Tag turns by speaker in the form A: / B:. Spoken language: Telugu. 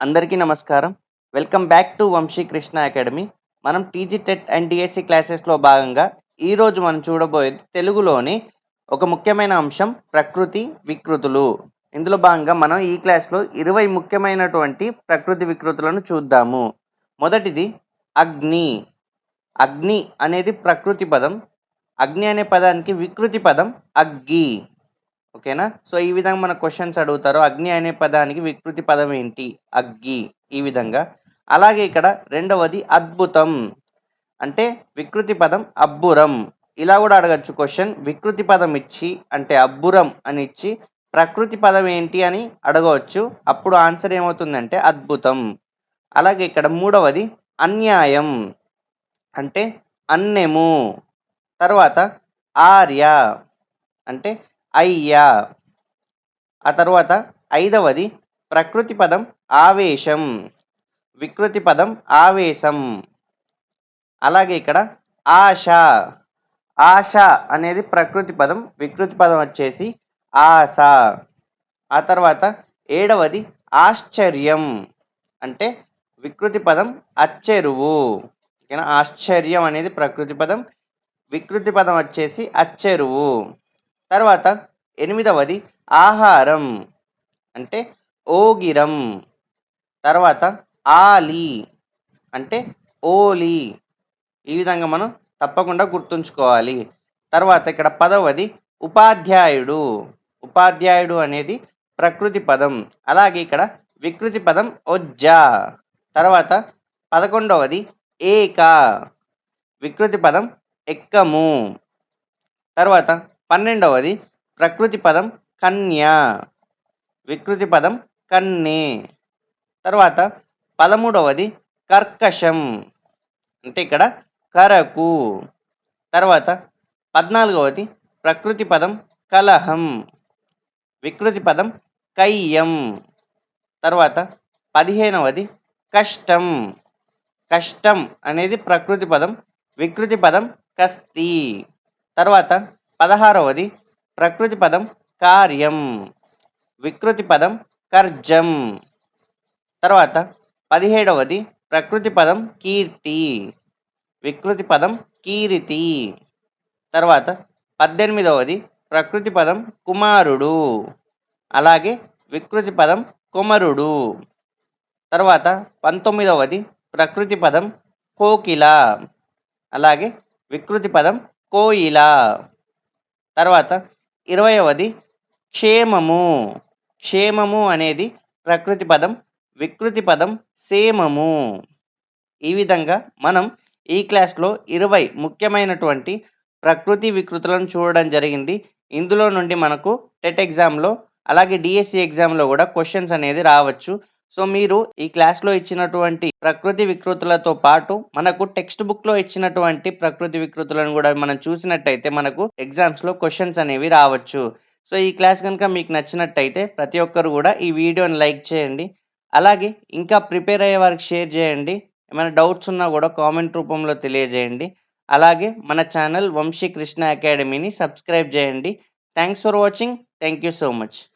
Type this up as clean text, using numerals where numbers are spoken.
A: అందరికీ నమస్కారం. Welcome back to Vamshi Krishna academy. మనం టీజీ టెట్ అండ్ డిఎస్సి క్లాసెస్‌లో భాగంగా ఈరోజు మనం చూడబోయేది తెలుగులోని ఒక ముఖ్యమైన అంశం ప్రకృతి వికృతులు. ఇందులో భాగంగా మనం ఈ క్లాస్‌లో 20 ముఖ్యమైనటువంటి ప్రకృతి వికృతులను చూద్దాము. మొదటిది అగ్ని. అగ్ని అనేది ప్రకృతి పదం. అగ్ని అనే పదానికి వికృతి పదం అగ్గి. ఓకేనా? సో, ఈ విధంగా మన క్వెషన్స్ అడుగుతారు. అగ్ని అనే పదానికి వికృతి పదం ఏంటి? అగ్గి. ఈ విధంగా. అలాగే ఇక్కడ రెండవది అద్భుతం. అంటే వికృతి పదం అబ్బురం. ఇలా కూడా అడగొచ్చు క్వెషన్. వికృతి పదం ఇచ్చి అంటే అబ్బురం అని ఇచ్చి ప్రకృతి పదం ఏంటి అని అడగవచ్చు. అప్పుడు ఆన్సర్ ఏమవుతుందంటే అద్భుతం. అలాగే ఇక్కడ మూడవది అన్యాయం. అంటే అన్నెము. తర్వాత ఆర్య అంటే అయ్యా. ఆ తర్వాత ఐదవది ప్రకృతి పదం ఆవేశం. వికృతి పదం ఆవేశం. అలాగే ఇక్కడ ఆశ. ఆశ అనేది ప్రకృతి పదం. వికృతి పదం వచ్చేసి ఆశ. ఆ తర్వాత ఏడవది ఆశ్చర్యం. అంటే వికృతి పదం అచ్చెరువు. ఓకేనా? ఆశ్చర్యం అనేది ప్రకృతి పదం. వికృతి పదం వచ్చేసి అచ్చెరువు. తర్వాత ఎనిమిదవది ఆహారం. అంటే ఓగిరం. తర్వాత ఆలి అంటే ఓలి. ఈ విధంగా మనం తప్పకుండా గుర్తుంచుకోవాలి. తర్వాత ఇక్కడ పదవది ఉపాధ్యాయుడు. ఉపాధ్యాయుడు అనేది ప్రకృతి పదం. అలాగే ఇక్కడ వికృతి పదం ఒజ్జ. తర్వాత 11వది ఏక. వికృతి పదం ఎక్కము. తర్వాత 12వది ప్రకృతి పదం కన్య. వికృతి పదం కన్నె. తర్వాత 13వది కర్కశం. అంటే ఇక్కడ కరకు. తర్వాత 14వది ప్రకృతి పదం కలహం. వికృతి పదం కయ్యం. తర్వాత 15వది కష్టం. కష్టం అనేది ప్రకృతి పదం. వికృతి పదం కస్తి. తర్వాత 16వది ప్రకృతి పదం కార్యం. వికృతి పదం కర్జం. తర్వాత 17వది ప్రకృతి పదం కీర్తి. వికృతి పదం కీరితి. తర్వాత 18వది ప్రకృతి పదం కుమారుడు. అలాగే వికృతి పదం కుమరుడు. తర్వాత 19వది ప్రకృతి పదం కోకిల. అలాగే వికృతి పదం కోయిల. తర్వాత 20వది క్షేమము. క్షేమము అనేది ప్రకృతి పదం. వికృతి పదం సేమము. ఈ విధంగా మనం ఈ క్లాస్లో 20 ముఖ్యమైనటువంటి ప్రకృతి వికృతులను చూడడం జరిగింది. ఇందులో నుండి మనకు టెట్ ఎగ్జామ్లో అలాగే డిఎస్సి ఎగ్జామ్లో కూడా క్వశ్చన్స్ అనేది రావచ్చు. సో, మీరు ఈ క్లాస్లో ఇచ్చినటువంటి ప్రకృతి వికృతులతో పాటు మనకు టెక్స్ట్ బుక్లో ఇచ్చినటువంటి ప్రకృతి వికృతులను కూడా మనం చూసినట్టయితే మనకు ఎగ్జామ్స్లో క్వశ్చన్స్ అనేవి రావచ్చు. సో, ఈ క్లాస్ కనుక మీకు నచ్చినట్టయితే ప్రతి ఒక్కరు కూడా ఈ వీడియోని లైక్ చేయండి. అలాగే ఇంకా ప్రిపేర్ అయ్యే వారికి షేర్ చేయండి. ఏమైనా డౌట్స్ ఉన్నా కూడా కామెంట్ రూపంలో తెలియజేయండి. అలాగే మన ఛానల్ వంశీ కృష్ణ అకాడమీని సబ్స్క్రైబ్ చేయండి. Thanks for watching. Thank you so much.